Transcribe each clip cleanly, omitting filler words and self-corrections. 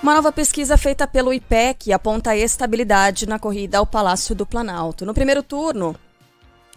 Uma nova pesquisa feita pelo IPEC aponta estabilidade na corrida ao Palácio do Planalto. No primeiro turno,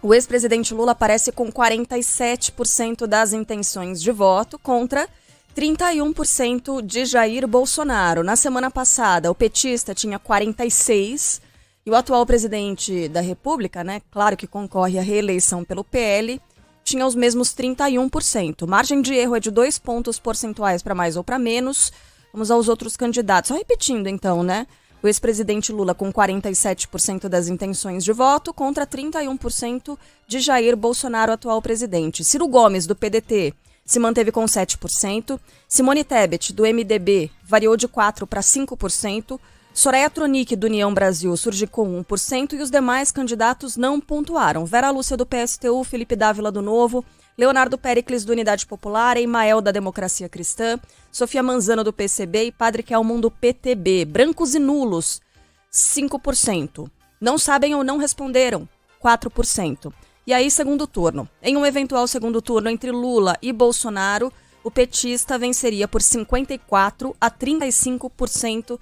o ex-presidente Lula aparece com 47% das intenções de voto contra 31% de Jair Bolsonaro. Na semana passada, o petista tinha 46% e o atual presidente da República, claro que concorre à reeleição pelo PL, tinha os mesmos 31%. Margem de erro é de 2 pontos percentuais para mais ou para menos. Vamos aos outros candidatos. Só repetindo, então, O ex-presidente Lula com 47% das intenções de voto contra 31% de Jair Bolsonaro, atual presidente. Ciro Gomes, do PDT, se manteve com 7%. Simone Tebet, do MDB, variou de 4% para 5%. Soraya Tronic, do União Brasil, surge com 1% e os demais candidatos não pontuaram. Vera Lúcia, do PSTU, Felipe Dávila, do Novo, Leonardo Péricles, do Unidade Popular, Emael, da Democracia Cristã, Sofia Manzano, do PCB e Padre Kelmon, do PTB. Brancos e nulos, 5%. Não sabem ou não responderam, 4%. E aí, segundo turno. Em um eventual segundo turno entre Lula e Bolsonaro, o petista venceria por 54% a 35%.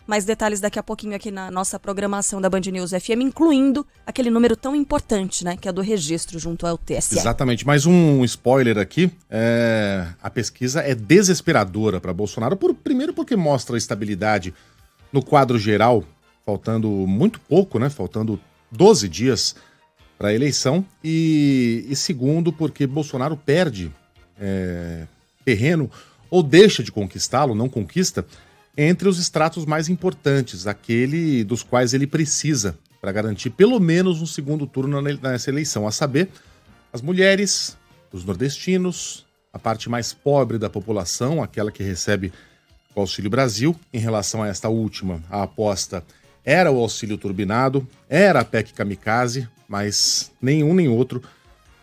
Mais detalhes daqui a pouquinho aqui na nossa programação da Band News FM, incluindo aquele número tão importante, que é do registro junto ao TSE. Exatamente. Mais um spoiler aqui. A pesquisa é desesperadora para Bolsonaro. Primeiro porque mostra a estabilidade no quadro geral, faltando muito pouco, faltando 12 dias para a eleição. E segundo porque Bolsonaro perde terreno ou deixa de conquistá-lo, não conquista, entre os estratos mais importantes, aquele dos quais ele precisa para garantir pelo menos um segundo turno nessa eleição, a saber, as mulheres, os nordestinos, a parte mais pobre da população, aquela que recebe o Auxílio Brasil. Em relação a esta última, a aposta era o auxílio turbinado, era a PEC kamikaze, mas nenhum nem outro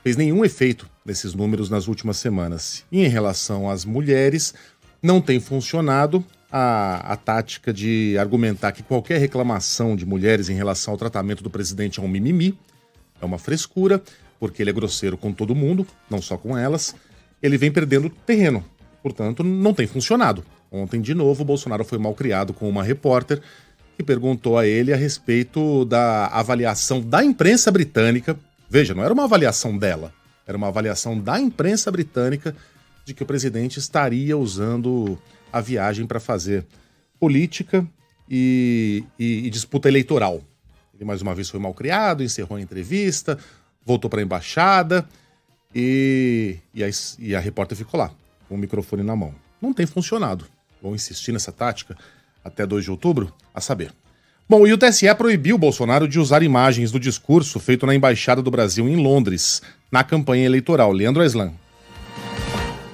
fez nenhum efeito nesses números nas últimas semanas. E em relação às mulheres, não tem funcionado a tática de argumentar que qualquer reclamação de mulheres em relação ao tratamento do presidente é um mimimi, é uma frescura, porque ele é grosseiro com todo mundo, não só com elas. Ele vem perdendo terreno, portanto não tem funcionado. Ontem, de novo, o Bolsonaro foi mal criado com uma repórter que perguntou a ele a respeito da avaliação da imprensa britânica. Veja, não era uma avaliação dela, era uma avaliação da imprensa britânica de que o presidente estaria usando a viagem para fazer política e disputa eleitoral. Ele mais uma vez foi mal criado, encerrou a entrevista, voltou para a embaixada e a repórter ficou lá, com o microfone na mão. Não tem funcionado. Vão insistir nessa tática até 2 de outubro, a saber. Bom, e o TSE proibiu Bolsonaro de usar imagens do discurso feito na Embaixada do Brasil em Londres, na campanha eleitoral. Leandro Aislan.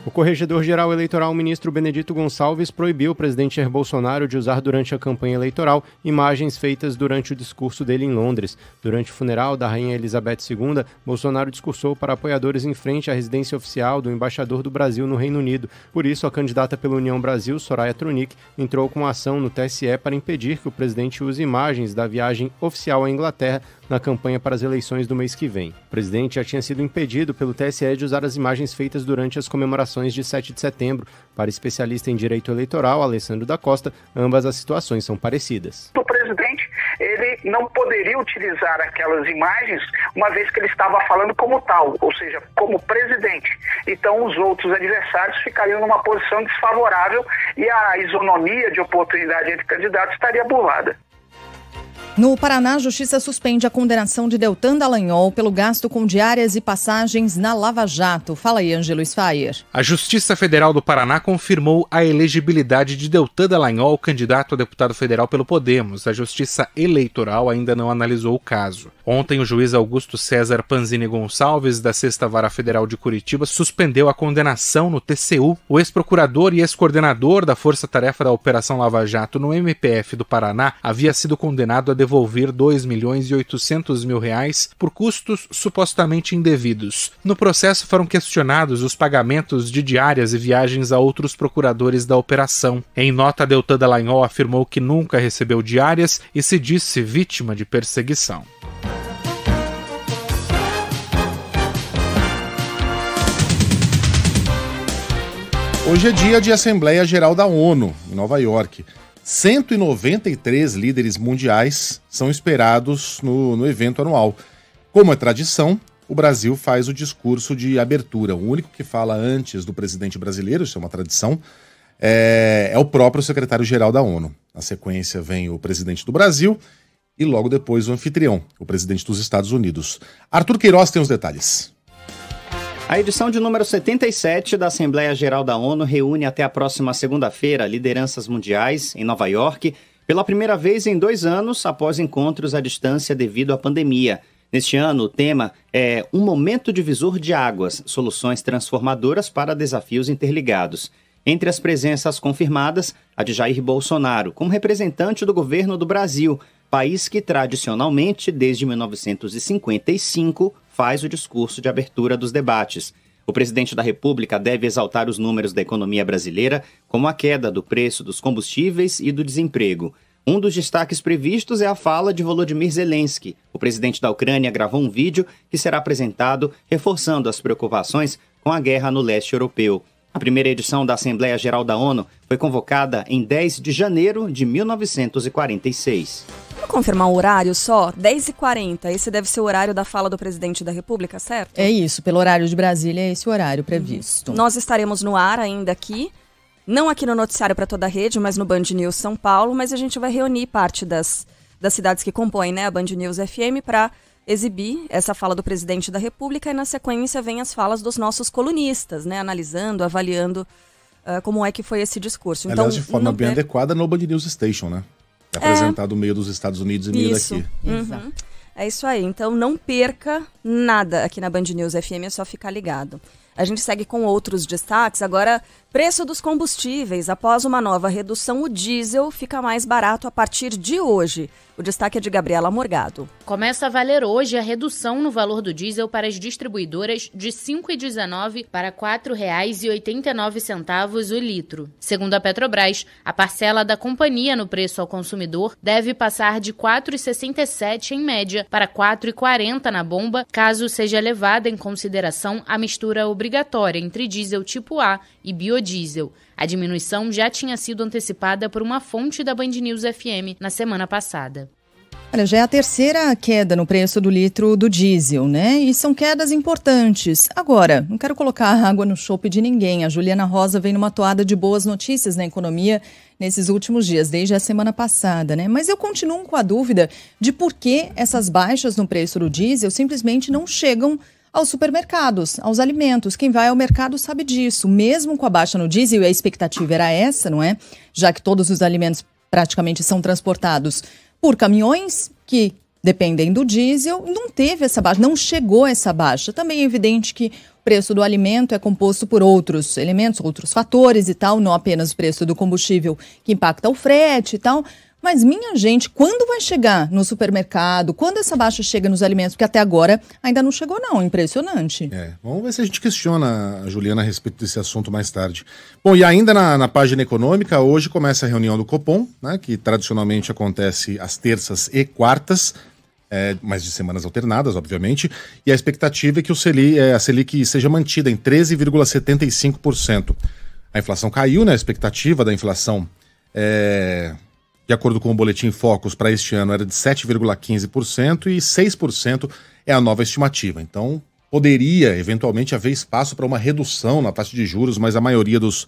O corregedor-geral eleitoral, o ministro Benedito Gonçalves, proibiu o presidente Jair Bolsonaro de usar durante a campanha eleitoral imagens feitas durante o discurso dele em Londres. Durante o funeral da Rainha Elizabeth II, Bolsonaro discursou para apoiadores em frente à residência oficial do embaixador do Brasil no Reino Unido. Por isso, a candidata pela União Brasil, Soraya Tronic, entrou com ação no TSE para impedir que o presidente use imagens da viagem oficial à Inglaterra na campanha para as eleições do mês que vem. O presidente já tinha sido impedido pelo TSE de usar as imagens feitas durante as comemorações de 7 de setembro. Para especialista em direito eleitoral, Alessandro da Costa, ambas as situações são parecidas. O presidente, ele não poderia utilizar aquelas imagens, uma vez que ele estava falando como tal, ou seja, como presidente. Então, os outros adversários ficariam numa posição desfavorável e a isonomia de oportunidade entre candidatos estaria burlada. No Paraná, a Justiça suspende a condenação de Deltan Dallagnol pelo gasto com diárias e passagens na Lava Jato. Fala aí, Ângelo Sfayer. A Justiça Federal do Paraná confirmou a elegibilidade de Deltan Dallagnol, candidato a deputado federal pelo Podemos. A Justiça Eleitoral ainda não analisou o caso. Ontem, o juiz Augusto César Panzini Gonçalves, da 6ª Vara Federal de Curitiba, suspendeu a condenação no TCU. O ex-procurador e ex-coordenador da Força Tarefa da Operação Lava Jato no MPF do Paraná havia sido condenado a devolver R$ 2.800.000 por custos supostamente indevidos. No processo foram questionados os pagamentos de diárias e viagens a outros procuradores da operação. Em nota, Deltan Dallagnol afirmou que nunca recebeu diárias e se disse vítima de perseguição. Hoje é dia de Assembleia Geral da ONU, em Nova York. 193 líderes mundiais são esperados no evento anual. Como é tradição, o Brasil faz o discurso de abertura. O único que fala antes do presidente brasileiro, isso é uma tradição, é o próprio secretário-geral da ONU. Na sequência vem o presidente do Brasil e logo depois o anfitrião, o presidente dos Estados Unidos. Arthur Queiroz tem os detalhes. A edição de número 77 da Assembleia Geral da ONU reúne até a próxima segunda-feira lideranças mundiais em Nova York, pela primeira vez em 2 anos após encontros à distância devido à pandemia. Neste ano, o tema é Um Momento Divisor de Águas, soluções transformadoras para desafios interligados. Entre as presenças confirmadas, a de Jair Bolsonaro, como representante do governo do Brasil, país que tradicionalmente, desde 1955, faz o discurso de abertura dos debates. O presidente da República deve exaltar os números da economia brasileira, como a queda do preço dos combustíveis e do desemprego. Um dos destaques previstos é a fala de Volodymyr Zelensky. O presidente da Ucrânia gravou um vídeo que será apresentado reforçando as preocupações com a guerra no leste europeu. A primeira edição da Assembleia Geral da ONU foi convocada em 10 de janeiro de 1946. Vamos confirmar o horário só? 10h40. Esse deve ser o horário da fala do presidente da República, certo? É isso, pelo horário de Brasília é esse o horário previsto. Nós estaremos no ar ainda aqui, não aqui no noticiário para toda a rede, mas no Band News São Paulo, mas a gente vai reunir parte das cidades que compõem, né, a Band News FM para exibir essa fala do presidente da República e na sequência vem as falas dos nossos colunistas, né, analisando, avaliando como é que foi esse discurso. Então, aliás, de forma bem adequada no Band News Station, né? É apresentado meio dos Estados Unidos e meio daqui. Uhum. É isso aí, então não perca nada aqui na Band News FM, é só ficar ligado. A gente segue com outros destaques. Agora, preço dos combustíveis. Após uma nova redução, o diesel fica mais barato a partir de hoje. O destaque é de Gabriela Morgado. Começa a valer hoje a redução no valor do diesel para as distribuidoras de R$ 5,19 para R$ 4,89 o litro. Segundo a Petrobras, a parcela da companhia no preço ao consumidor deve passar de R$ 4,67 em média para R$ 4,40 na bomba, caso seja levada em consideração a mistura obrigatória entre diesel tipo A e biodiesel. A diminuição já tinha sido antecipada por uma fonte da Band News FM na semana passada. Olha, já é a terceira queda no preço do litro do diesel, né? E são quedas importantes. Agora, não quero colocar água no chope de ninguém. A Juliana Rosa vem numa toada de boas notícias na economia nesses últimos dias, desde a semana passada, né? Mas eu continuo com a dúvida de por que essas baixas no preço do diesel simplesmente não chegam aos supermercados, aos alimentos. Quem vai ao mercado sabe disso. Mesmo com a baixa no diesel, e a expectativa era essa, não é? Já que todos os alimentos praticamente são transportados por caminhões que dependem do diesel, não teve essa baixa, não chegou essa baixa. Também é evidente que o preço do alimento é composto por outros elementos, outros fatores e tal, não apenas o preço do combustível que impacta o frete e tal. Mas, minha gente, quando vai chegar no supermercado? Quando essa baixa chega nos alimentos? Porque até agora ainda não chegou, não. Impressionante. Vamos ver se a gente questiona a Juliana a respeito desse assunto mais tarde. Bom, e ainda na página econômica, hoje começa a reunião do Copom, né, que tradicionalmente acontece às terças e quartas, mas de semanas alternadas, obviamente. E a expectativa é que a Selic seja mantida em 13,75%. A inflação caiu, né? A expectativa da inflação de acordo com o Boletim Focus, para este ano era de 7,15% e 6% é a nova estimativa. Então, poderia, eventualmente, haver espaço para uma redução na taxa de juros, mas a maioria dos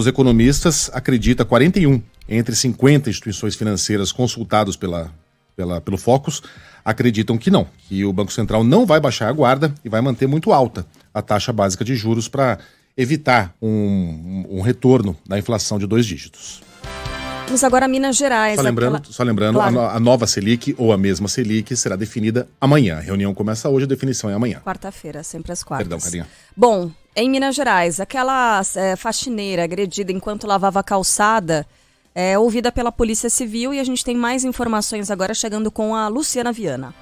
economistas acredita, 41 entre 50 instituições financeiras consultados pelo Focus, acreditam que não, que o Banco Central não vai baixar a guarda e vai manter muito alta a taxa básica de juros para evitar um retorno da inflação de 2 dígitos. Vamos agora a Minas Gerais. Só lembrando, claro. A nova Selic ou a mesma Selic será definida amanhã. A reunião começa hoje, a definição é amanhã. Quarta-feira, sempre às quartas. Perdão, Carinha. Bom, em Minas Gerais, aquela faxineira agredida enquanto lavava a calçada é ouvida pela Polícia Civil e a gente tem mais informações agora chegando com a Luciana Viana.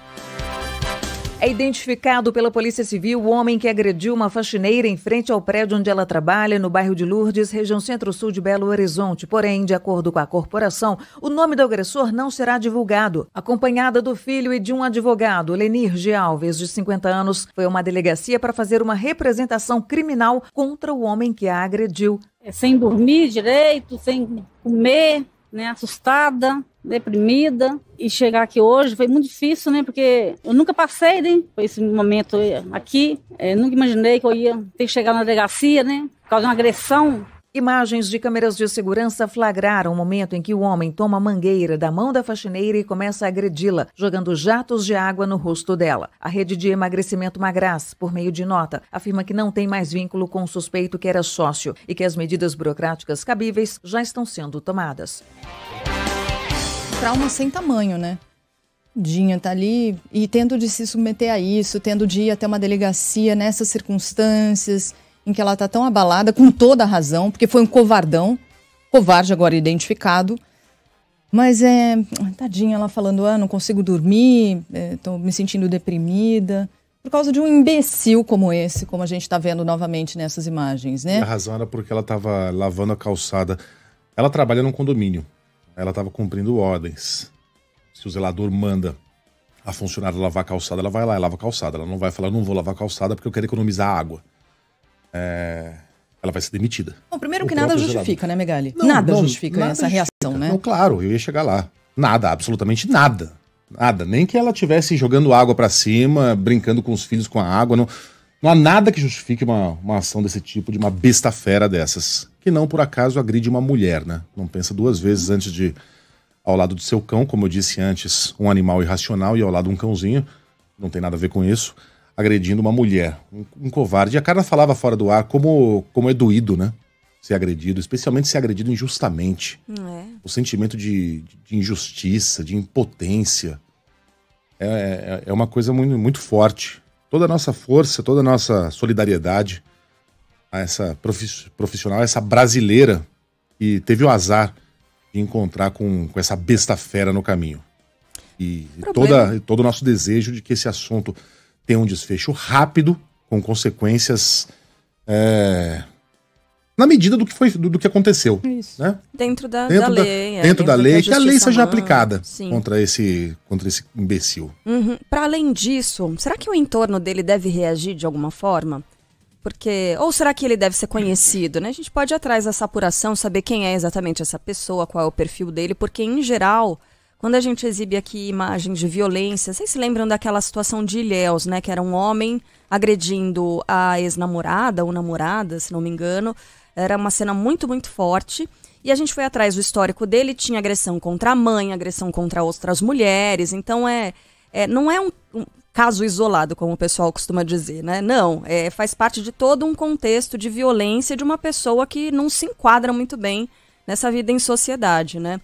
É identificado pela Polícia Civil o homem que agrediu uma faxineira em frente ao prédio onde ela trabalha, no bairro de Lourdes, região centro-sul de Belo Horizonte. Porém, de acordo com a corporação, o nome do agressor não será divulgado. Acompanhada do filho e de um advogado, Lenir G. Alves, de 50 anos, foi a uma delegacia para fazer uma representação criminal contra o homem que a agrediu. Sem dormir direito, sem comer, né, assustada, deprimida, e chegar aqui hoje foi muito difícil, né, porque eu nunca passei, né, por esse momento aqui, nunca imaginei que eu ia ter que chegar na delegacia, né, por causa de uma agressão. Imagens de câmeras de segurança flagraram o momento em que o homem toma a mangueira da mão da faxineira e começa a agredi-la, jogando jatos de água no rosto dela. A rede de emagrecimento Magras, por meio de nota, afirma que não tem mais vínculo com o suspeito que era sócio e que as medidas burocráticas cabíveis já estão sendo tomadas. Trauma sem tamanho, né? Dinha tá ali e tendo de se submeter a isso, tendo de ir até uma delegacia nessas circunstâncias em que ela tá tão abalada, com toda a razão, porque foi um covardão, covarde agora identificado, mas tadinha, ela falando, não consigo dormir, tô me sentindo deprimida, por causa de um imbecil como esse, como a gente tá vendo novamente nessas imagens, né? A razão era porque ela tava lavando a calçada. Ela trabalha num condomínio, ela tava cumprindo ordens. Se o zelador manda a funcionária lavar a calçada, ela vai lá e lava a calçada. Ela não vai falar, não vou lavar a calçada porque eu quero economizar água. Ela vai ser demitida. Bom, primeiro que nada justifica, né, Megali? Nada justifica essa reação, né? Não, claro, eu ia chegar lá. Nada, absolutamente nada. Nada. Nem que ela estivesse jogando água pra cima, brincando com os filhos com a água. Não há nada que justifique uma ação desse tipo, de uma besta fera dessas. Que não, por acaso, agride uma mulher, né? Não pensa duas vezes antes de, ao lado do seu cão, como eu disse antes, um animal irracional, e ao lado um cãozinho, não tem nada a ver com isso, agredindo uma mulher, um covarde. E a Carla falava fora do ar como é doído, né? Ser agredido, especialmente ser agredido injustamente. O sentimento de injustiça, de impotência, é uma coisa muito, muito forte. Toda a nossa força, toda a nossa solidariedade a essa profissional, essa brasileira que teve o azar de encontrar com essa besta fera no caminho. E todo o nosso desejo de que esse assunto tem um desfecho rápido, com consequências na medida do que aconteceu. Isso. Né? Dentro da lei. Dentro da lei, que a lei seja humana. aplicada contra esse imbecil. Para além disso, será que o entorno dele deve reagir de alguma forma? Ou será que ele deve ser conhecido, né? A gente pode ir atrás dessa apuração, saber quem é exatamente essa pessoa, qual é o perfil dele, porque em geral, quando a gente exibe aqui imagens de violência, vocês se lembram daquela situação de Ilhéus, né? Que era um homem agredindo a ex-namorada ou namorada, se não me engano. Era uma cena muito, muito forte. E a gente foi atrás do histórico dele, tinha agressão contra a mãe, agressão contra outras mulheres. Então não é um caso isolado, como o pessoal costuma dizer, né? Não, faz parte de todo um contexto de violência de uma pessoa que não se enquadra muito bem nessa vida em sociedade, né?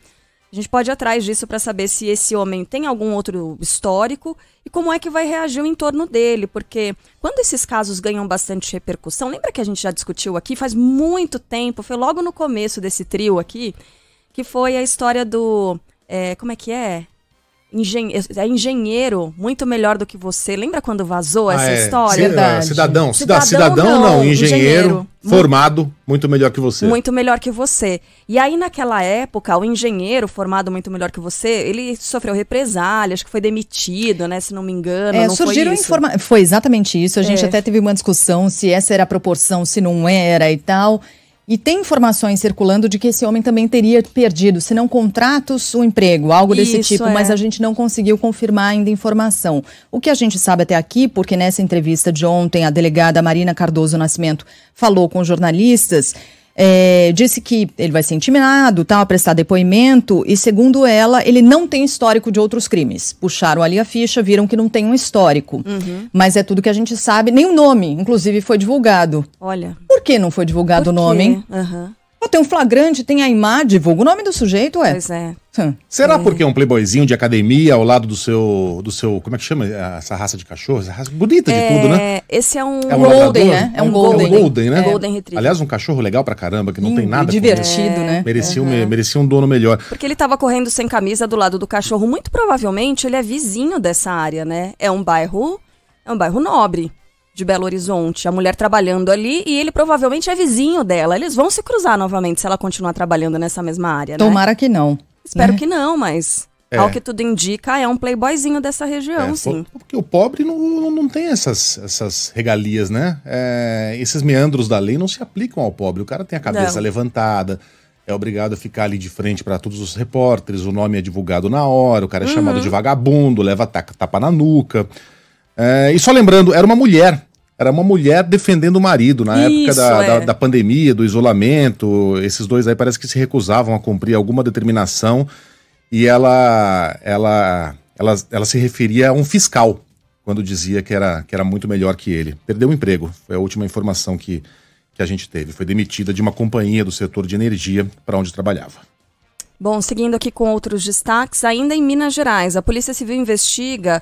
A gente pode ir atrás disso para saber se esse homem tem algum outro histórico e como é que vai reagir o entorno dele, porque quando esses casos ganham bastante repercussão, lembra que a gente já discutiu aqui faz muito tempo, foi logo no começo desse trio aqui, que foi a história do... como é que é? Engenheiro muito melhor do que você. Lembra quando vazou essa história? Verdade. Cidadão não, engenheiro formado muito melhor que você. Muito melhor que você. E aí naquela época, o engenheiro formado muito melhor que você, ele sofreu represálias, acho que foi demitido, né, se não me engano. Não surgiram informações. Foi exatamente isso. A gente até teve uma discussão se essa era a proporção, se não era e tal. E tem informações circulando de que esse homem também teria perdido, se não contratos, o emprego, algo desse tipo, mas a gente não conseguiu confirmar ainda a informação. O que a gente sabe até aqui, porque nessa entrevista de ontem a delegada Marina Cardoso Nascimento falou com jornalistas, disse que ele vai ser intimado, a prestar depoimento e, segundo ela, ele não tem histórico de outros crimes. Puxaram ali a ficha, viram que não tem um histórico. Mas é tudo que a gente sabe, nem o nome, inclusive, foi divulgado. Olha. Por que não foi divulgado o nome, hein? Tem um flagrante, tem a imagem, divulga o nome do sujeito, Pois é. Será porque é um playboyzinho de academia ao lado do seu como é que chama essa raça de cachorro? Essa raça bonita de tudo, né? Esse é um Golden, né? É um Golden, né? Golden Retriever. Aliás, um cachorro legal pra caramba, que não tem nada divertido, né? Merecia um dono melhor. Porque ele tava correndo sem camisa do lado do cachorro. Muito provavelmente ele é vizinho dessa área, né? É um bairro nobre de Belo Horizonte, a mulher trabalhando ali e ele provavelmente é vizinho dela. Eles vão se cruzar novamente se ela continuar trabalhando nessa mesma área, né? Tomara que não. Espero que não, mas ao que tudo indica, é um playboyzinho dessa região, sim. Porque o pobre não tem essas regalias, né? Esses meandros da lei não se aplicam ao pobre. O cara tem a cabeça levantada, é obrigado a ficar ali de frente para todos os repórteres, o nome é divulgado na hora, o cara é chamado de vagabundo, leva tapa na nuca. E só lembrando, era uma mulher defendendo o marido na época da pandemia, do isolamento. Esses dois aí parece que se recusavam a cumprir alguma determinação e ela se referia a um fiscal quando dizia que era muito melhor que ele. Perdeu o emprego, foi a última informação que a gente teve. Foi demitida de uma companhia do setor de energia para onde trabalhava. Bom, seguindo aqui com outros destaques, ainda em Minas Gerais, a Polícia Civil investiga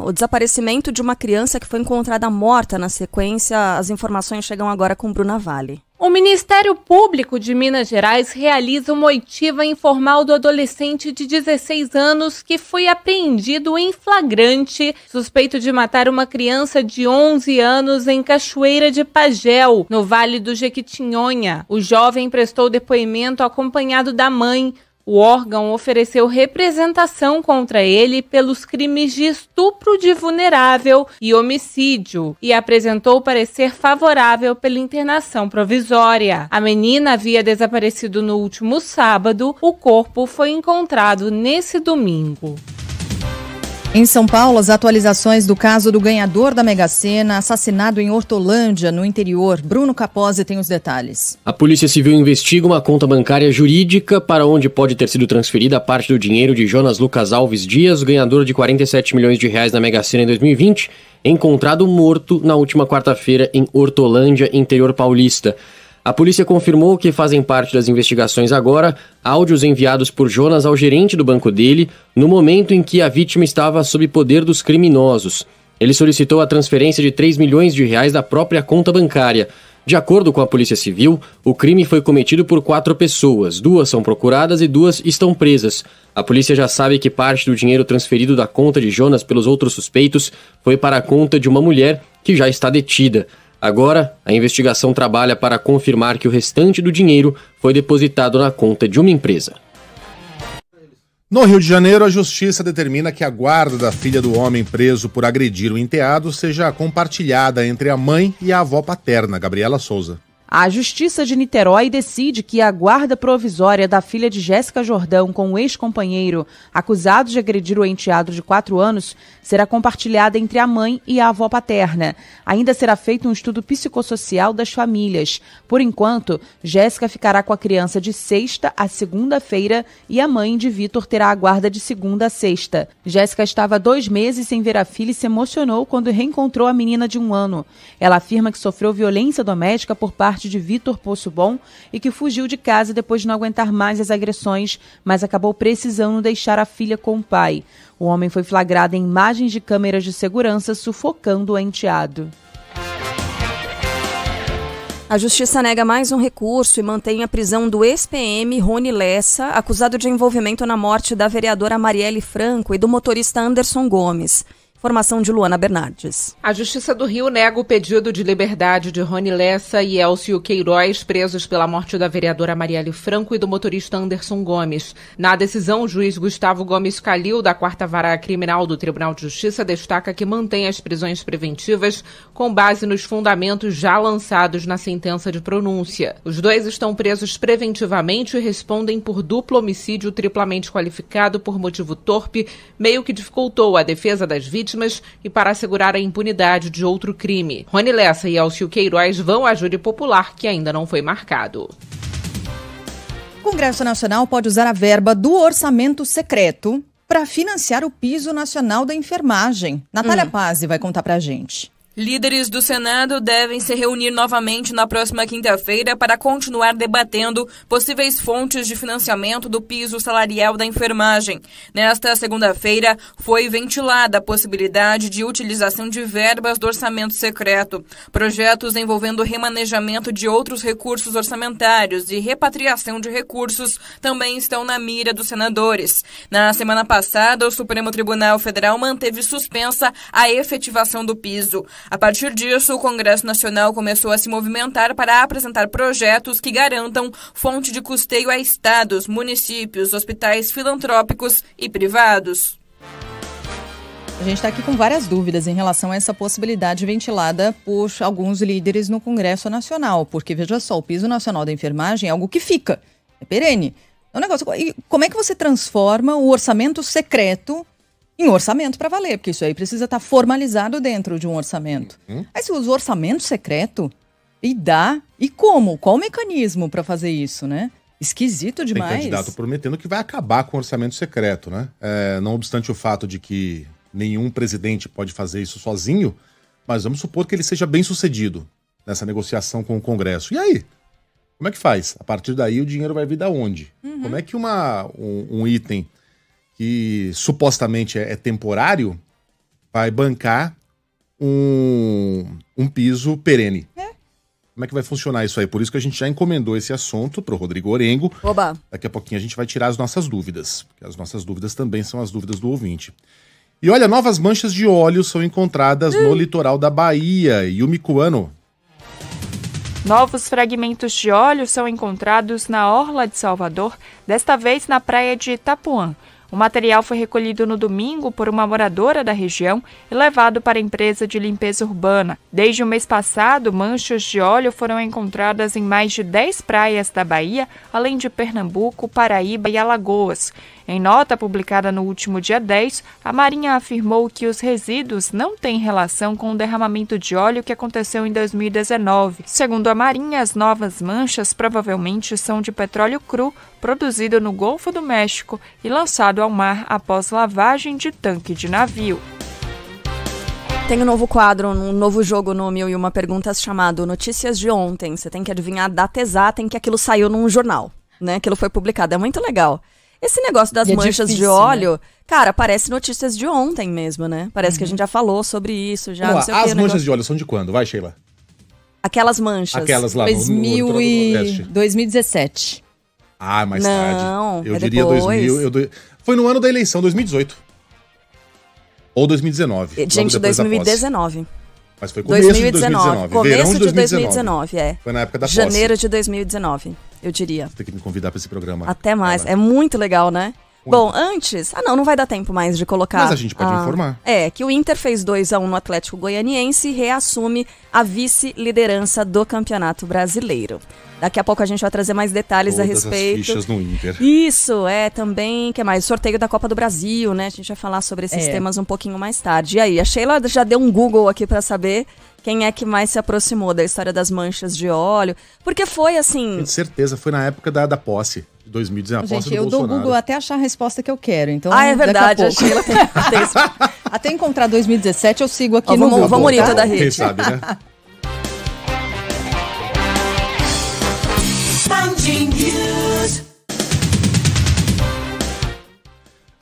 o desaparecimento de uma criança que foi encontrada morta. Na sequência, as informações chegam agora com Bruna Vale. O Ministério Público de Minas Gerais realiza uma oitiva informal do adolescente de 16 anos que foi apreendido em flagrante, suspeito de matar uma criança de 11 anos em Cachoeira de Pagel, no Vale do Jequitinhonha. O jovem prestou depoimento acompanhado da mãe. O órgão ofereceu representação contra ele pelos crimes de estupro de vulnerável e homicídio e apresentou parecer favorável pela internação provisória. A menina havia desaparecido no último sábado, o corpo foi encontrado nesse domingo. Em São Paulo, as atualizações do caso do ganhador da Mega Sena, assassinado em Hortolândia, no interior. Bruno Capozzi tem os detalhes. A Polícia Civil investiga uma conta bancária jurídica para onde pode ter sido transferida a parte do dinheiro de Jonas Lucas Alves Dias, ganhador de 47 milhões de reais na Mega Sena em 2020, encontrado morto na última quarta-feira em Hortolândia, interior paulista. A polícia confirmou que fazem parte das investigações agora áudios enviados por Jonas ao gerente do banco dele no momento em que a vítima estava sob poder dos criminosos. Ele solicitou a transferência de 3 milhões de reais da própria conta bancária. De acordo com a Polícia Civil, o crime foi cometido por 4 pessoas. 2 são procuradas e 2 estão presas. A polícia já sabe que parte do dinheiro transferido da conta de Jonas pelos outros suspeitos foi para a conta de uma mulher que já está detida. Agora, a investigação trabalha para confirmar que o restante do dinheiro foi depositado na conta de uma empresa. No Rio de Janeiro, a justiça determina que a guarda da filha do homem preso por agredir o enteado seja compartilhada entre a mãe e a avó paterna, Gabriela Souza. A Justiça de Niterói decide que a guarda provisória da filha de Jéssica Jordão com o ex-companheiro, acusado de agredir o enteado de 4 anos, será compartilhada entre a mãe e a avó paterna. Ainda será feito um estudo psicossocial das famílias. Por enquanto, Jéssica ficará com a criança de sexta a segunda-feira e a mãe de Vitor terá a guarda de segunda a sexta. Jéssica estava 2 meses sem ver a filha e se emocionou quando reencontrou a menina de 1 ano. Ela afirma que sofreu violência doméstica por parte de Vitor Poçobon e que fugiu de casa depois de não aguentar mais as agressões, mas acabou precisando deixar a filha com o pai. O homem foi flagrado em imagens de câmeras de segurança sufocando o enteado. A Justiça nega mais um recurso e mantém a prisão do ex-PM Rony Lessa, acusado de envolvimento na morte da vereadora Marielle Franco e do motorista Anderson Gomes. Informação de Luana Bernardes. A Justiça do Rio nega o pedido de liberdade de Rony Lessa e Elcio Queiroz, presos pela morte da vereadora Marielle Franco e do motorista Anderson Gomes. Na decisão, o juiz Gustavo Gomes Calil, da 4ª Vara Criminal do Tribunal de Justiça, destaca que mantém as prisões preventivas com base nos fundamentos já lançados na sentença de pronúncia. Os 2 estão presos preventivamente e respondem por duplo homicídio triplamente qualificado por motivo torpe, meio que dificultou a defesa das vítimas e para assegurar a impunidade de outro crime. Rony Lessa e Elcio Queiroz vão à júri popular, que ainda não foi marcado. O Congresso Nacional pode usar a verba do orçamento secreto para financiar o piso nacional da enfermagem. Natália Pazzi vai contar pra gente. Líderes do Senado devem se reunir novamente na próxima quinta-feira para continuar debatendo possíveis fontes de financiamento do piso salarial da enfermagem. Nesta segunda-feira, foi ventilada a possibilidade de utilização de verbas do orçamento secreto. Projetos envolvendo remanejamento de outros recursos orçamentários e repatriação de recursos também estão na mira dos senadores. Na semana passada, o Supremo Tribunal Federal manteve suspensa a efetivação do piso. A partir disso, o Congresso Nacional começou a se movimentar para apresentar projetos que garantam fonte de custeio a estados, municípios, hospitais filantrópicos e privados. A gente está aqui com várias dúvidas em relação a essa possibilidade ventilada por alguns líderes no Congresso Nacional, porque, veja só, o piso nacional da enfermagem é algo que fica, é perene. É um negócio. E como é que você transforma o orçamento secreto em orçamento para valer? Porque isso aí precisa estar formalizado dentro de um orçamento. Aí se usa o orçamento secreto e dá, e como? Qual o mecanismo para fazer isso, né? Esquisito demais. Tem candidato prometendo que vai acabar com o orçamento secreto, né? Não obstante o fato de que nenhum presidente pode fazer isso sozinho, mas vamos supor que ele seja bem sucedido nessa negociação com o Congresso. E aí? Como é que faz? A partir daí o dinheiro vai vir da onde? Como é que um item que supostamente é temporário vai bancar um piso perene? Como é que vai funcionar isso aí? Por isso que a gente já encomendou esse assunto para o Rodrigo Orengo. Oba. Daqui a pouquinho a gente vai tirar as nossas dúvidas, porque as nossas dúvidas também são as dúvidas do ouvinte. E olha, novas manchas de óleo são encontradas no litoral da Bahia. Yumi Kuano. Novos fragmentos de óleo são encontrados na orla de Salvador, desta vez na praia de Itapuã. O material foi recolhido no domingo por uma moradora da região e levado para a empresa de limpeza urbana. Desde o mês passado, manchas de óleo foram encontradas em mais de 10 praias da Bahia, além de Pernambuco, Paraíba e Alagoas. Em nota publicada no último dia 10, a Marinha afirmou que os resíduos não têm relação com o derramamento de óleo que aconteceu em 2019. Segundo a Marinha, as novas manchas provavelmente são de petróleo cru, produzido no Golfo do México e lançado ao mar após lavagem de tanque de navio. Tem um novo quadro, um novo jogo no 1001 Perguntas chamado Notícias de Ontem. Você tem que adivinhar a data exata em que aquilo saiu num jornal, né? Aquilo foi publicado. É muito legal. Esse negócio das manchas de óleo, né? Cara, parece notícias de ontem mesmo, né? Parece que a gente já falou sobre isso, já. Não sei as manchas de óleo são de quando? Vai, Sheila. Aquelas manchas. Aquelas lá no 2017. Ah, mais tarde. Não, eu diria depois. Foi no ano da eleição, 2018. Ou 2019. Gente, 2019. Mas foi começo de 2019. Começo de 2019, é. Foi na época da posse. Janeiro de 2019, eu diria. Você tem que me convidar para esse programa. Até mais. É muito legal, né? Muito. Bom, antes... não vai dar tempo mais de colocar... Mas a gente pode informar. Que o Inter fez 2-1 no Atlético Goianiense e reassume a vice-liderança do Campeonato Brasileiro. Daqui a pouco a gente vai trazer mais detalhes a respeito. As fichas no Inter. Isso, também, que mais? Sorteio da Copa do Brasil, né? A gente vai falar sobre esses temas um pouquinho mais tarde. E aí, a Sheila já deu um Google aqui pra saber quem é que mais se aproximou da história das manchas de óleo. Porque foi assim... Com certeza, foi na época da posse. 2019, a posse do Bolsonaro. Eu dou Google até achar a resposta que eu quero, então... é verdade, a Sheila tem isso. Até encontrar 2017 eu sigo aqui no Google. Vamos unir toda a rede. Quem sabe, né?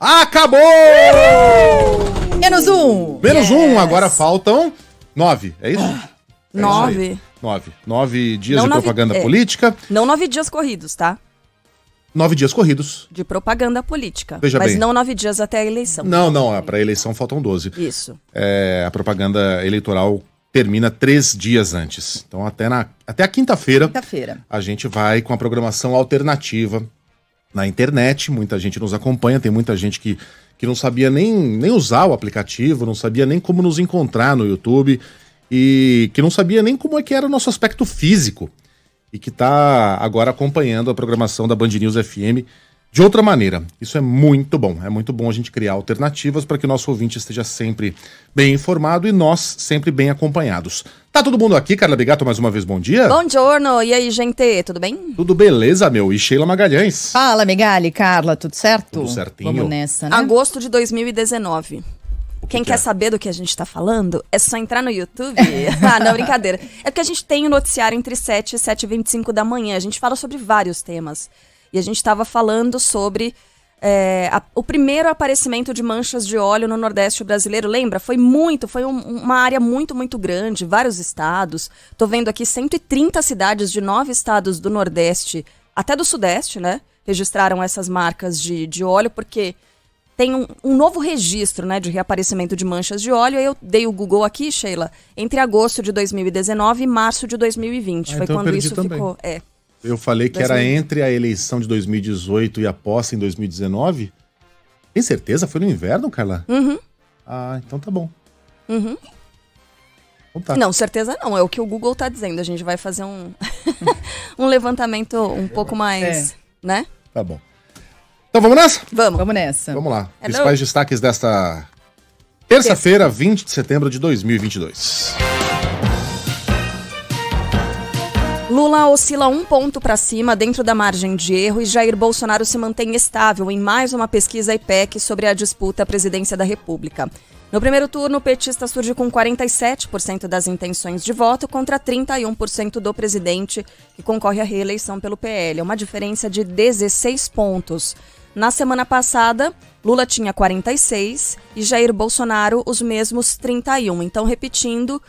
Acabou! Menos um! Menos um, agora faltam 9, é isso? 9. 9 dias de propaganda política. Não 9 dias corridos, tá? 9 dias corridos. De propaganda política. Veja mas bem. Não 9 dias até a eleição. Não, para a eleição faltam 12. Isso. A propaganda eleitoral termina 3 dias antes. Então até a quinta-feira a gente vai com a programação alternativa na internet. Muita gente nos acompanha, tem muita gente que não sabia nem usar o aplicativo, não sabia nem como nos encontrar no YouTube e que não sabia nem como é que era o nosso aspecto físico e que está agora acompanhando a programação da Band News FM de outra maneira. Isso é muito bom a gente criar alternativas para que o nosso ouvinte esteja sempre bem informado e nós sempre bem acompanhados. Tá todo mundo aqui, Carla Bigato, mais uma vez, bom dia. Bom giorno, e aí, gente, tudo bem? Tudo beleza, meu, e Sheila Magalhães. Fala, Megali, Carla, tudo certo? Tudo certinho. Vamos nessa, né? Agosto de 2019. Quem quer saber do que a gente tá falando, é só entrar no YouTube. Não, brincadeira. É porque a gente tem um noticiário entre 7 e 7h25 da manhã. A gente fala sobre vários temas. E a gente estava falando sobre o primeiro aparecimento de manchas de óleo no Nordeste brasileiro. Lembra? Foi uma área muito, muito grande, vários estados. Tô vendo aqui 130 cidades de 9 estados do Nordeste, até do Sudeste, né? Registraram essas marcas de óleo, porque tem um novo registro, né, de reaparecimento de manchas de óleo. Eu dei o Google aqui, Sheila, entre agosto de 2019 e março de 2020. Foi quando isso ficou... Eu falei que era entre a eleição de 2018 e a posse em 2019. Tem certeza? Foi no inverno, Carla? Uhum. Ah, então tá bom. Uhum. Então tá. Não, certeza não. É o que o Google tá dizendo. A gente vai fazer um levantamento um pouco mais, né? Tá bom. Então vamos nessa? Vamos nessa. Vamos lá. Principais destaques desta terça-feira, 20 de setembro de 2022. Lula oscila 1 ponto para cima dentro da margem de erro e Jair Bolsonaro se mantém estável em mais uma pesquisa IPEC sobre a disputa à presidência da República. No primeiro turno, o petista surge com 47% das intenções de voto contra 31% do presidente, que concorre à reeleição pelo PL. É uma diferença de 16 pontos. Na semana passada, Lula tinha 46 e Jair Bolsonaro os mesmos 31. Então, repetindo,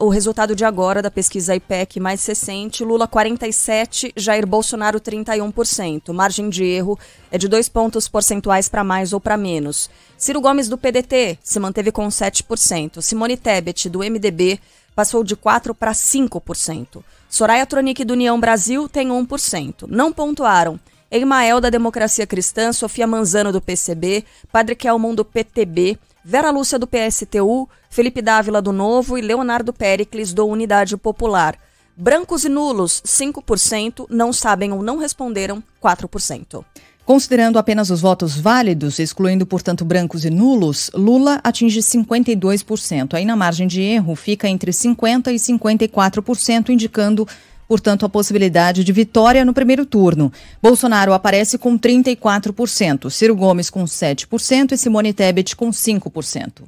o resultado de agora da pesquisa IPEC mais recente, Lula 47, Jair Bolsonaro 31%. Margem de erro é de 2 pontos percentuais para mais ou para menos. Ciro Gomes do PDT se manteve com 7%. Simone Tebet do MDB passou de 4% para 5%. Soraya Tronic do União Brasil tem 1%. Não pontuaram Emael da Democracia Cristã, Sofia Manzano do PCB, Padre Kelmon do PTB, Vera Lúcia do PSTU, Felipe Dávila do Novo e Leonardo Péricles do Unidade Popular. Brancos e nulos, 5%, não sabem ou não responderam, 4%. Considerando apenas os votos válidos, excluindo, portanto, brancos e nulos, Lula atinge 52%. Aí na margem de erro fica entre 50% e 54%, indicando, portanto, a possibilidade de vitória no primeiro turno. Bolsonaro aparece com 34%, Ciro Gomes com 7% e Simone Tebet com 5%.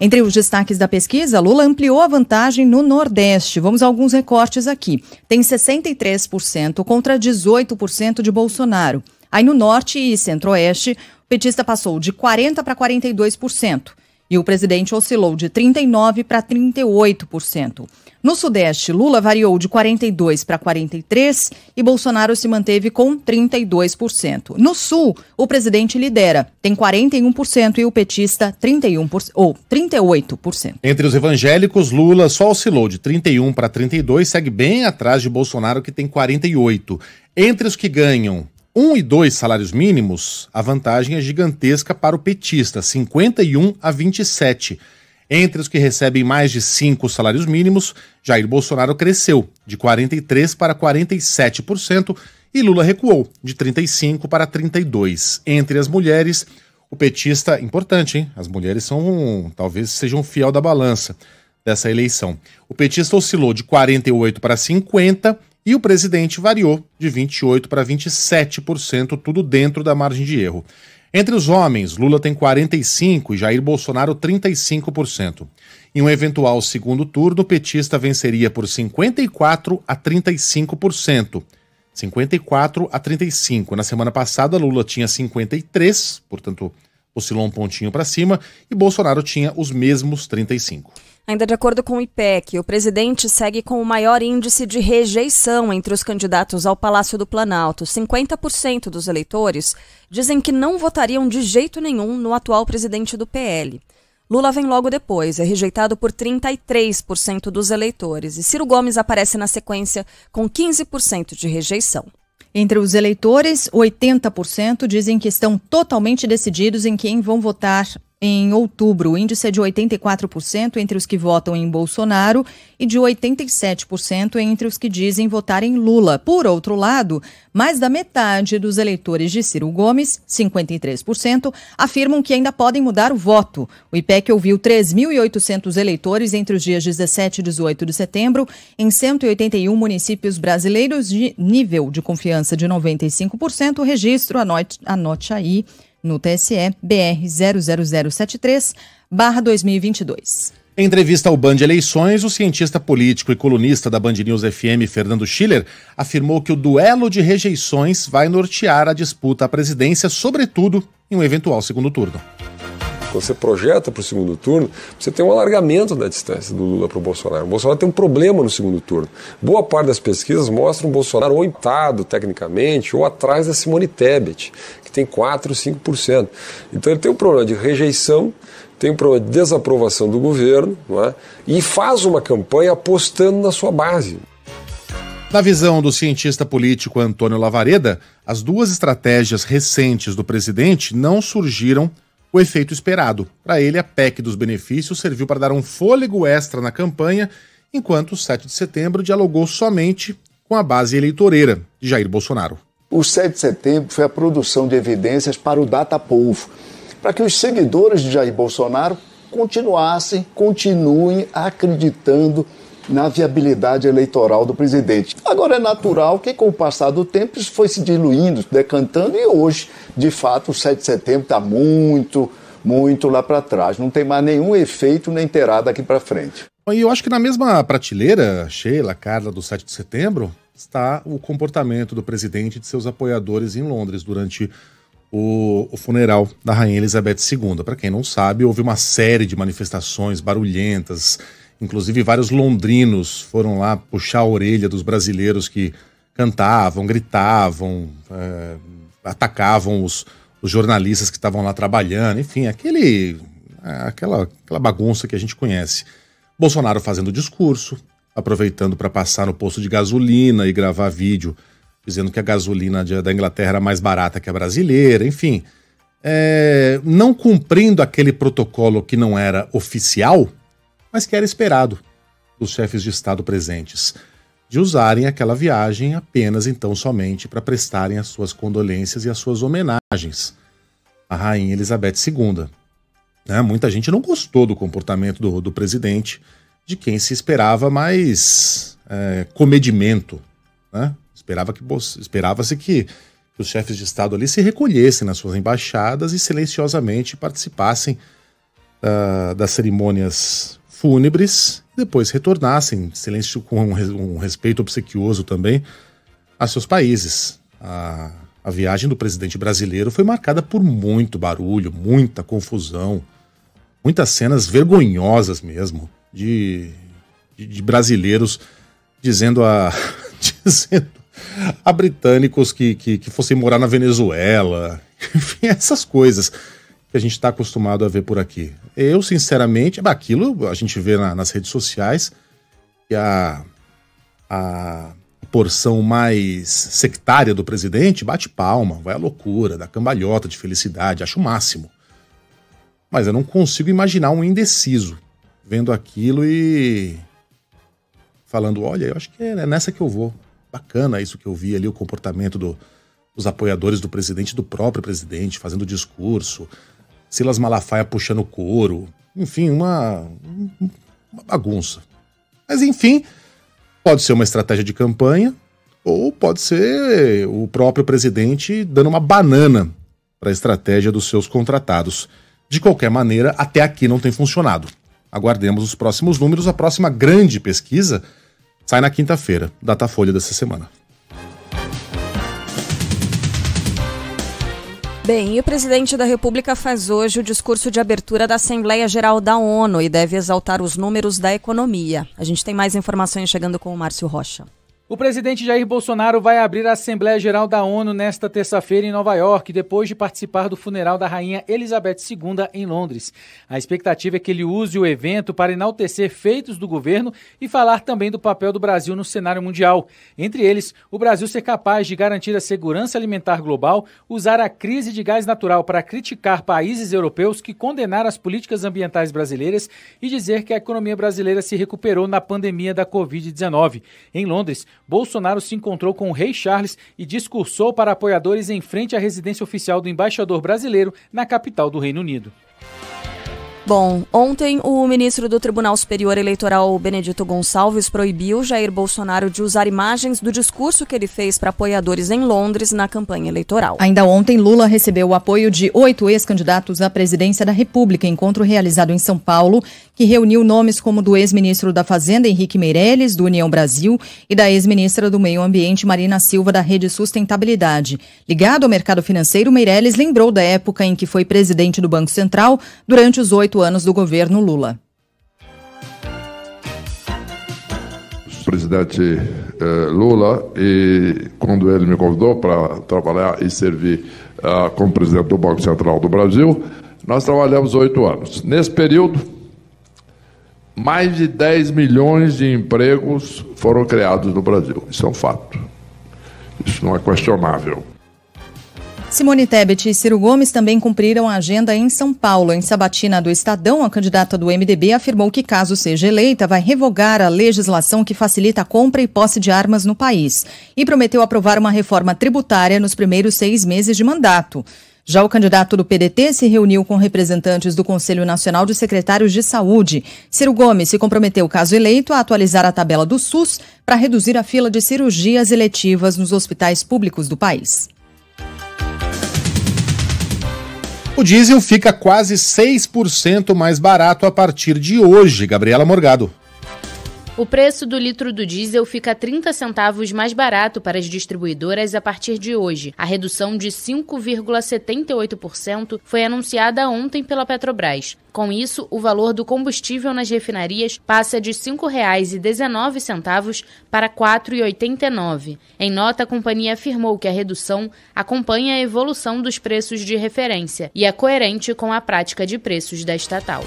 Entre os destaques da pesquisa, Lula ampliou a vantagem no Nordeste. Vamos a alguns recortes aqui. Tem 63% contra 18% de Bolsonaro. Aí no Norte e Centro-Oeste, o petista passou de 40% para 42%. E o presidente oscilou de 39% para 38%. No Sudeste, Lula variou de 42% para 43% e Bolsonaro se manteve com 32%. No Sul, o presidente lidera, tem 41% e o petista 38%. Entre os evangélicos, Lula só oscilou de 31% para 32%, segue bem atrás de Bolsonaro, que tem 48%. Entre os que ganham 1 e 2 salários mínimos, a vantagem é gigantesca para o petista, 51% a 27%. Entre os que recebem mais de 5 salários mínimos, Jair Bolsonaro cresceu de 43% para 47% e Lula recuou de 35% para 32%. Entre as mulheres, o petista, importante, hein? As mulheres talvez sejam fiel da balança dessa eleição. O petista oscilou de 48% para 50% e o presidente variou de 28% para 27%, tudo dentro da margem de erro. Entre os homens, Lula tem 45% e Jair Bolsonaro 35%. Em um eventual segundo turno, o petista venceria por 54% a 35%. 54% a 35%. Na semana passada, Lula tinha 53%, portanto, oscilou um pontinho para cima, e Bolsonaro tinha os mesmos 35%. Ainda de acordo com o IPEC, o presidente segue com o maior índice de rejeição entre os candidatos ao Palácio do Planalto. 50% dos eleitores dizem que não votariam de jeito nenhum no atual presidente do PL. Lula vem logo depois, é rejeitado por 33% dos eleitores. E Ciro Gomes aparece na sequência com 15% de rejeição. Entre os eleitores, 80% dizem que estão totalmente decididos em quem vão votar em outubro. O índice é de 84% entre os que votam em Bolsonaro e de 87% entre os que dizem votar em Lula. Por outro lado, mais da metade dos eleitores de Ciro Gomes, 53%, afirmam que ainda podem mudar o voto. O IPEC ouviu 3.800 eleitores entre os dias 17 e 18 de setembro em 181 municípios brasileiros de nível de confiança de 95%. O registro, anote aí, no TSE BR 00073/2022. Em entrevista ao Band Eleições, o cientista político e colunista da Band News FM, Fernando Schiller, afirmou que o duelo de rejeições vai nortear a disputa à presidência, sobretudo em um eventual segundo turno. Quando você projeta para o segundo turno, você tem um alargamento da distância do Lula para o Bolsonaro. O Bolsonaro tem um problema no segundo turno. Boa parte das pesquisas mostram o Bolsonaro ou empatado tecnicamente ou atrás da Simone Tebet, que tem 4%, 5%. Então ele tem um problema de rejeição, tem um problema de desaprovação do governo, não é? E faz uma campanha apostando na sua base. Na visão do cientista político Antônio Lavareda, as duas estratégias recentes do presidente não surgiram o efeito esperado. Para ele, a PEC dos benefícios serviu para dar um fôlego extra na campanha, enquanto o 7 de setembro dialogou somente com a base eleitoreira de Jair Bolsonaro. O 7 de setembro foi a produção de evidências para o Datapovo, para que os seguidores de Jair Bolsonaro continuem acreditando na viabilidade eleitoral do presidente. Agora é natural que com o passar do tempo isso foi se diluindo, decantando, e hoje, de fato, o 7 de setembro está muito lá para trás. Não tem mais nenhum efeito nem terá daqui para frente. E eu acho que na mesma prateleira, Sheila, Carla, do 7 de setembro, está o comportamento do presidente e de seus apoiadores em Londres durante o funeral da Rainha Elizabeth II. Para quem não sabe, houve uma série de manifestações barulhentas, inclusive vários londrinos foram lá puxar a orelha dos brasileiros que cantavam, gritavam, atacavam os jornalistas que estavam lá trabalhando, enfim, aquela bagunça que a gente conhece. Bolsonaro fazendo discurso, aproveitando para passar no posto de gasolina e gravar vídeo, dizendo que a gasolina da Inglaterra era mais barata que a brasileira, enfim. Não cumprindo aquele protocolo que não era oficial, mas que era esperado dos chefes de Estado presentes, de usarem aquela viagem apenas, então, somente para prestarem as suas condolências e as suas homenagens à Rainha Elizabeth II. Muita gente não gostou do comportamento do presidente, de quem se esperava mais comedimento, né? Esperava-se que os chefes de Estado ali se recolhessem nas suas embaixadas e silenciosamente participassem das cerimônias fúnebres e depois retornassem, silêncio, com um respeito obsequioso também, a seus países. A viagem do presidente brasileiro foi marcada por muito barulho, muita confusão, muitas cenas vergonhosas mesmo, de brasileiros dizendo a britânicos que fossem morar na Venezuela, enfim, essas coisas que a gente está acostumado a ver por aqui. Eu, sinceramente, aquilo a gente vê nas redes sociais, que a porção mais sectária do presidente bate palma, vai à loucura, dá cambalhota de felicidade, acho o máximo. Mas eu não consigo imaginar um indeciso vendo aquilo e falando, olha, eu acho que é nessa que eu vou. Bacana isso que eu vi ali, o comportamento dos apoiadores do presidente, do próprio presidente, fazendo discurso, Silas Malafaia puxando o couro, enfim, uma bagunça. Mas enfim, pode ser uma estratégia de campanha ou pode ser o próprio presidente dando uma banana para a estratégia dos seus contratados. De qualquer maneira, até aqui não tem funcionado. Aguardemos os próximos números. A próxima grande pesquisa sai na quinta-feira, Datafolha dessa semana. Bem, e o presidente da República faz hoje o discurso de abertura da Assembleia Geral da ONU e deve exaltar os números da economia. A gente tem mais informações chegando com o Márcio Rocha. O presidente Jair Bolsonaro vai abrir a Assembleia Geral da ONU nesta terça-feira em Nova York, depois de participar do funeral da Rainha Elizabeth II em Londres. A expectativa é que ele use o evento para enaltecer feitos do governo e falar também do papel do Brasil no cenário mundial. Entre eles, o Brasil ser capaz de garantir a segurança alimentar global, usar a crise de gás natural para criticar países europeus que condenaram as políticas ambientais brasileiras e dizer que a economia brasileira se recuperou na pandemia da Covid-19. Em Londres, Bolsonaro se encontrou com o rei Charles e discursou para apoiadores em frente à residência oficial do embaixador brasileiro na capital do Reino Unido. Bom, ontem o ministro do Tribunal Superior Eleitoral, Benedito Gonçalves, proibiu Jair Bolsonaro de usar imagens do discurso que ele fez para apoiadores em Londres na campanha eleitoral. Ainda ontem, Lula recebeu o apoio de 8 ex-candidatos à presidência da República, encontro realizado em São Paulo, que reuniu nomes como do ex-ministro da Fazenda, Henrique Meirelles, do União Brasil, e da ex-ministra do Meio Ambiente, Marina Silva, da Rede Sustentabilidade. Ligado ao mercado financeiro, Meirelles lembrou da época em que foi presidente do Banco Central durante os 8 anos do governo Lula. O presidente Lula, e quando ele me convidou para trabalhar e servir como presidente do Banco Central do Brasil, nós trabalhamos 8 anos. Nesse período, mais de 10 milhões de empregos foram criados no Brasil. Isso é um fato. Isso não é questionável. Simone Tebet e Ciro Gomes também cumpriram a agenda em São Paulo. Em sabatina do Estadão, a candidata do MDB afirmou que, caso seja eleita, vai revogar a legislação que facilita a compra e posse de armas no país e prometeu aprovar uma reforma tributária nos primeiros 6 meses de mandato. Já o candidato do PDT se reuniu com representantes do Conselho Nacional de Secretários de Saúde. Ciro Gomes se comprometeu, caso eleito, a atualizar a tabela do SUS para reduzir a fila de cirurgias eletivas nos hospitais públicos do país. O diesel fica quase 6% mais barato a partir de hoje. Gabriela Morgado. O preço do litro do diesel fica 30 centavos mais barato para as distribuidoras a partir de hoje. A redução de 5,78% foi anunciada ontem pela Petrobras. Com isso, o valor do combustível nas refinarias passa de R$ 5,19 para R$ 4,89. Em nota, a companhia afirmou que a redução acompanha a evolução dos preços de referência e é coerente com a prática de preços da estatal.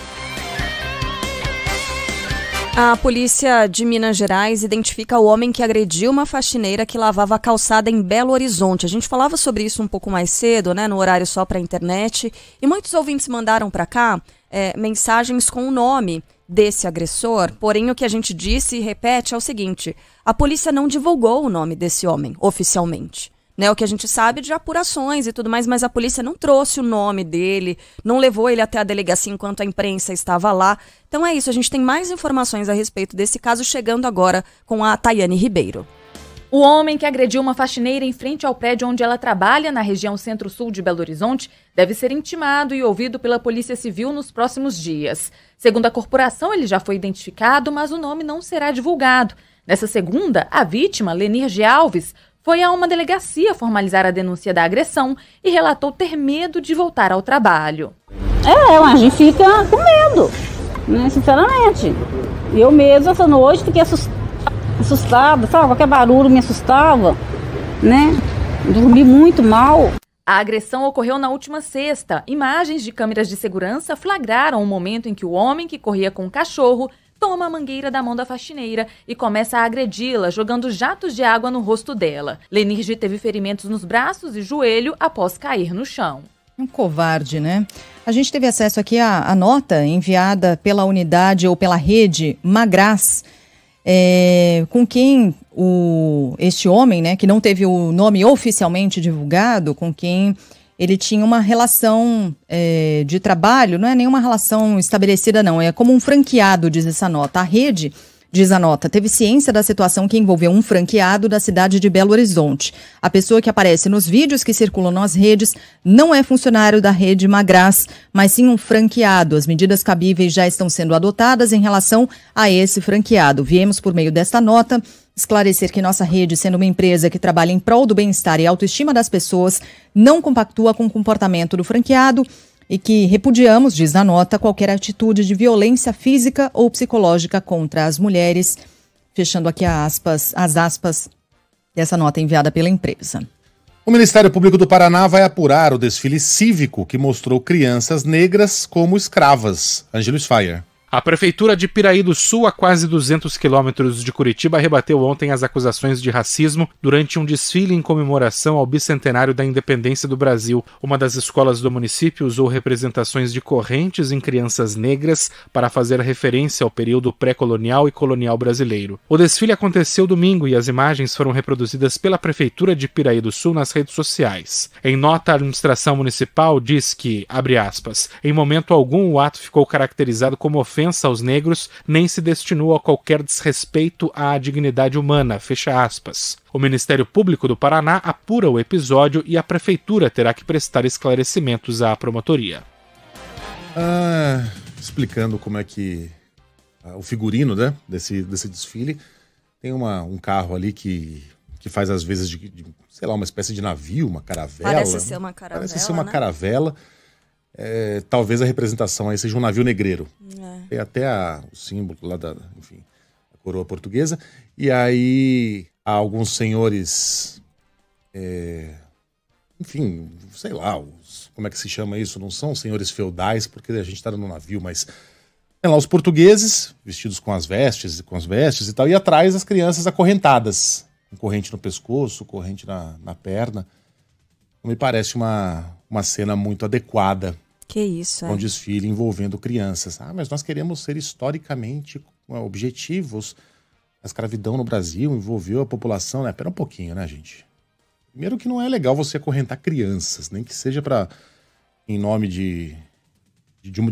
A polícia de Minas Gerais identifica o homem que agrediu uma faxineira que lavava a calçada em Belo Horizonte. A gente falava sobre isso um pouco mais cedo, né, no horário só para a internet. E muitos ouvintes mandaram para cá mensagens com o nome desse agressor. Porém, o que a gente disse e repete é o seguinte: a polícia não divulgou o nome desse homem oficialmente. Né, o que a gente sabe de apurações e tudo mais, mas a polícia não trouxe o nome dele, não levou ele até a delegacia enquanto a imprensa estava lá. Então é isso, a gente tem mais informações a respeito desse caso chegando agora com a Tayane Ribeiro. O homem que agrediu uma faxineira em frente ao prédio onde ela trabalha, na região centro-sul de Belo Horizonte, deve ser intimado e ouvido pela Polícia Civil nos próximos dias. Segundo a corporação, ele já foi identificado, mas o nome não será divulgado. Nessa segunda, a vítima, Lenir G. Alves, foi a uma delegacia formalizar a denúncia da agressão e relatou ter medo de voltar ao trabalho. A gente fica com medo, né, sinceramente. Eu mesma, essa noite, fiquei assustada, sabe? Qualquer barulho me assustava, né? Dormi muito mal. A agressão ocorreu na última sexta. Imagens de câmeras de segurança flagraram o momento em que o homem que corria com o cachorro toma a mangueira da mão da faxineira e começa a agredi-la, jogando jatos de água no rosto dela. Lenirge teve ferimentos nos braços e joelho após cair no chão. Um covarde, né? A gente teve acesso aqui à nota enviada pela unidade ou pela rede Magras, com quem este homem, né, que não teve o nome oficialmente divulgado, com quem ele tinha uma relação de trabalho, não é nenhuma relação estabelecida não, é como um franqueado, diz essa nota. A rede, diz a nota, teve ciência da situação que envolveu um franqueado da cidade de Belo Horizonte. A pessoa que aparece nos vídeos que circulam nas redes não é funcionário da rede Magras, mas sim um franqueado. As medidas cabíveis já estão sendo adotadas em relação a esse franqueado. Viemos, por meio desta nota, esclarecer que nossa rede, sendo uma empresa que trabalha em prol do bem-estar e autoestima das pessoas, não compactua com o comportamento do franqueado e que repudiamos, diz na nota, qualquer atitude de violência física ou psicológica contra as mulheres. Fechando aqui as aspas dessa nota enviada pela empresa. O Ministério Público do Paraná vai apurar o desfile cívico que mostrou crianças negras como escravas. Ângelo Sfayer. A Prefeitura de Piraí do Sul, a quase 200 quilômetros de Curitiba, rebateu ontem as acusações de racismo durante um desfile em comemoração ao bicentenário da independência do Brasil. Uma das escolas do município usou representações de correntes em crianças negras para fazer referência ao período pré-colonial e colonial brasileiro. O desfile aconteceu domingo e as imagens foram reproduzidas pela Prefeitura de Piraí do Sul nas redes sociais. Em nota, a administração municipal diz que, abre aspas, em momento algum o ato ficou caracterizado como ofensa aos negros, nem se destinou a qualquer desrespeito à dignidade humana, fecha aspas. O Ministério Público do Paraná apura o episódio e a Prefeitura terá que prestar esclarecimentos à promotoria. Explicando como é que o figurino, né, desse desfile, tem um carro ali que faz às vezes de, sei lá, uma espécie de navio, uma caravela. Parece ser uma caravela, Parece ser uma caravela. Talvez a representação aí seja um navio negreiro. Tem até o símbolo lá a coroa portuguesa. E aí há alguns senhores, sei lá, como é que se chama isso? Não são senhores feudais, porque a gente está no navio, mas tem lá os portugueses, vestidos com as vestes e tal, e atrás as crianças acorrentadas, com corrente no pescoço, corrente na perna. não me parece uma cena muito adequada. Que isso, Um desfile envolvendo crianças. Mas nós queremos ser historicamente objetivos. A escravidão no Brasil envolveu a população, né? Pera um pouquinho, né, gente? Primeiro que não é legal você acorrentar crianças, nem que seja em nome de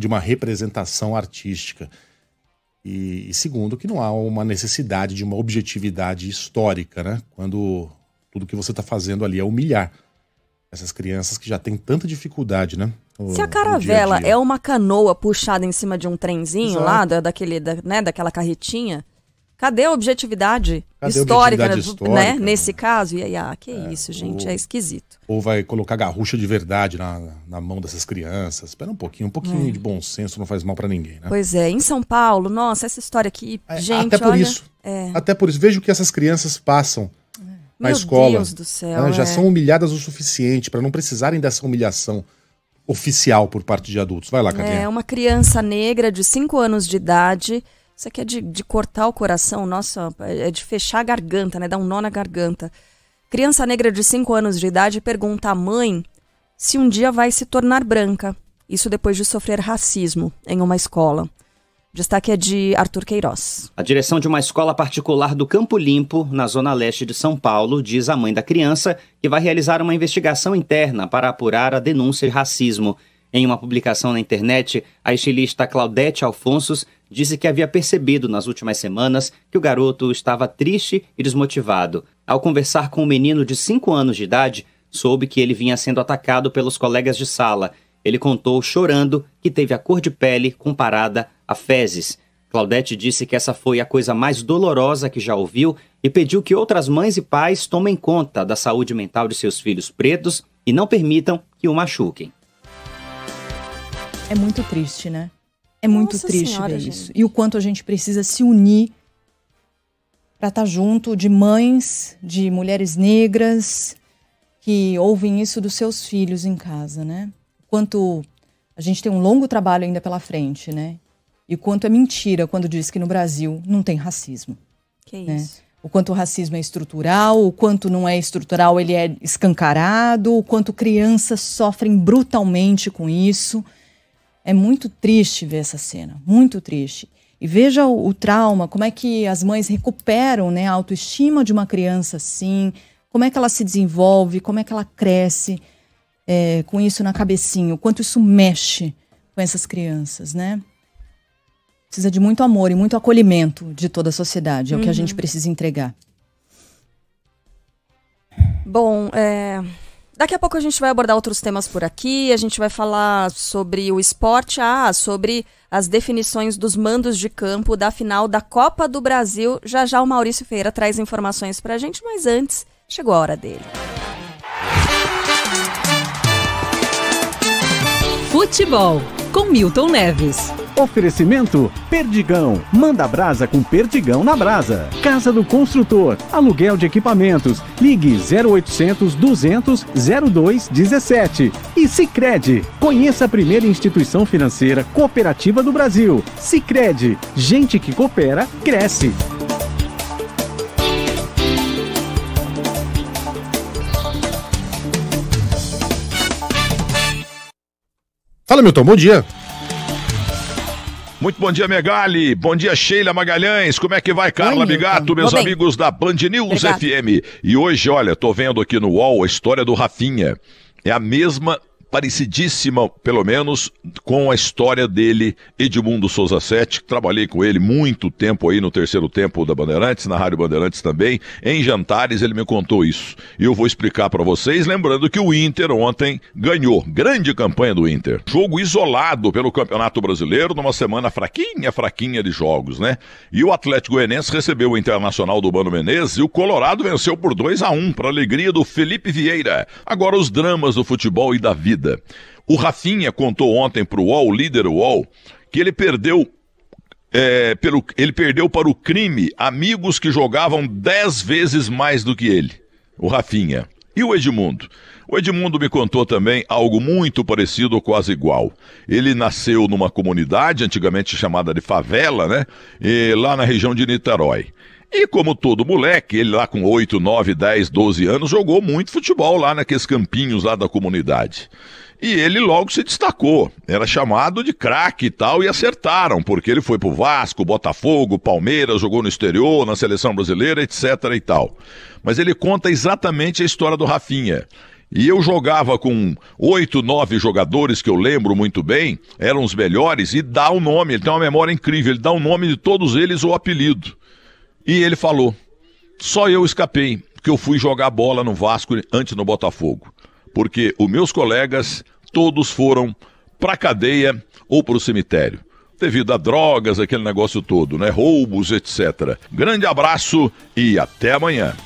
uma representação artística. E segundo, que não há uma necessidade de uma objetividade histórica, né? Quando tudo que você está fazendo ali é humilhar essas crianças que já têm tanta dificuldade, né? Se a caravela é uma canoa puxada em cima de um trenzinho lá, daquela carretinha, cadê a objetividade histórica, né? Nesse caso? E aí, isso, gente, é esquisito. Ou vai colocar garrucha de verdade na mão dessas crianças. Espera um pouquinho de bom senso não faz mal pra ninguém, né? Pois é, em São Paulo, nossa, essa história aqui, gente, Até por isso, veja o que essas crianças passam na escola. Meu Deus do céu, já são humilhadas o suficiente para não precisarem dessa humilhação oficial por parte de adultos. Vai lá, Cadinha. Uma criança negra de 5 anos de idade. Isso aqui é de cortar o coração, nossa, é de fechar a garganta, né? Dar um nó na garganta. Criança negra de 5 anos de idade pergunta à mãe se um dia vai se tornar branca. Isso depois de sofrer racismo em uma escola. Destaque é de Arthur Queiroz. A direção de uma escola particular do Campo Limpo, na zona leste de São Paulo, diz à mãe da criança que vai realizar uma investigação interna para apurar a denúncia de racismo. Em uma publicação na internet, a estilista Claudete Alfonsos disse que havia percebido nas últimas semanas que o garoto estava triste e desmotivado. Ao conversar com um menino de 5 anos de idade, soube que ele vinha sendo atacado pelos colegas de sala. Ele contou, chorando, que teve a cor de pele comparada a fezes. Claudete disse que essa foi a coisa mais dolorosa que já ouviu e pediu que outras mães e pais tomem conta da saúde mental de seus filhos pretos e não permitam que o machuquem. É muito triste, né? É muito Nossa triste Senhora, ver gente. isso. E o quanto a gente precisa se unir para estar junto de mães, de mulheres negras que ouvem isso dos seus filhos em casa, né? O quanto a gente tem um longo trabalho ainda pela frente, né? E o quanto é mentira quando diz que no Brasil não tem racismo. Que né? isso. O quanto o racismo é estrutural, o quanto não é estrutural, ele é escancarado, o quanto crianças sofrem brutalmente com isso. É muito triste ver essa cena, muito triste. E veja o trauma, como é que as mães recuperam, né, a autoestima de uma criança assim, como é que ela se desenvolve, como é que ela cresce com isso na cabecinha, o quanto isso mexe com essas crianças, né? Precisa de muito amor e muito acolhimento de toda a sociedade, é o que a gente precisa entregar. Bom, daqui a pouco a gente vai abordar outros temas por aqui, a gente vai falar sobre o esporte, sobre as definições dos mandos de campo da final da Copa do Brasil. Já o Maurício Ferreira traz informações pra gente, mas antes, chegou a hora dele. Futebol, com Milton Neves. Oferecimento Perdigão. Manda brasa com Perdigão na brasa. Casa do Construtor. Aluguel de equipamentos. Ligue 0800 200 0217. E Sicredi. Conheça a primeira instituição financeira cooperativa do Brasil. Sicredi. Gente que coopera, cresce. Fala, Milton, bom dia. Muito bom dia, Megali. Bom dia, Sheila Magalhães. Como é que vai, Carla Bigato, meus amigos da Band News FM? E hoje, olha, tô vendo aqui no UOL a história do Rafinha. É a mesma, parecidíssima, pelo menos, com a história dele, Edmundo Souza Sete. Trabalhei com ele muito tempo aí no Terceiro Tempo da Bandeirantes, na Rádio Bandeirantes também. Em jantares ele me contou isso. E eu vou explicar para vocês, lembrando que o Inter ontem ganhou. Grande campanha do Inter. Jogo isolado pelo Campeonato Brasileiro, numa semana fraquinha de jogos, né? E o Atlético Goianiense recebeu o Internacional do Mano Menezes e o Colorado venceu por 2-1, para alegria do Felipe Vieira. Agora os dramas do futebol e da vida. O Rafinha contou ontem para o UOL, líder UOL, que ele perdeu para o crime amigos que jogavam 10 vezes mais do que ele, o Rafinha. E o Edmundo? O Edmundo me contou também algo muito parecido ou quase igual. Ele nasceu numa comunidade, antigamente chamada de favela, né? Lá na região de Niterói. E como todo moleque, ele lá com 8, 9, 10, 12 anos, jogou muito futebol lá naqueles campinhos lá da comunidade. E ele logo se destacou, era chamado de craque e tal, e acertaram, porque ele foi pro Vasco, Botafogo, Palmeiras, jogou no exterior, na seleção brasileira, etc. e tal. Mas ele conta exatamente a história do Rafinha. E eu jogava com 8, 9 jogadores que eu lembro muito bem, eram os melhores, e dá o nome, ele tem uma memória incrível, ele dá o nome de todos eles, o apelido. E ele falou, só eu escapei, porque eu fui jogar bola no Vasco antes no Botafogo. Porque os meus colegas, todos foram pra cadeia ou pro cemitério. Devido a drogas, aquele negócio todo, né? Roubos, etc. Grande abraço e até amanhã.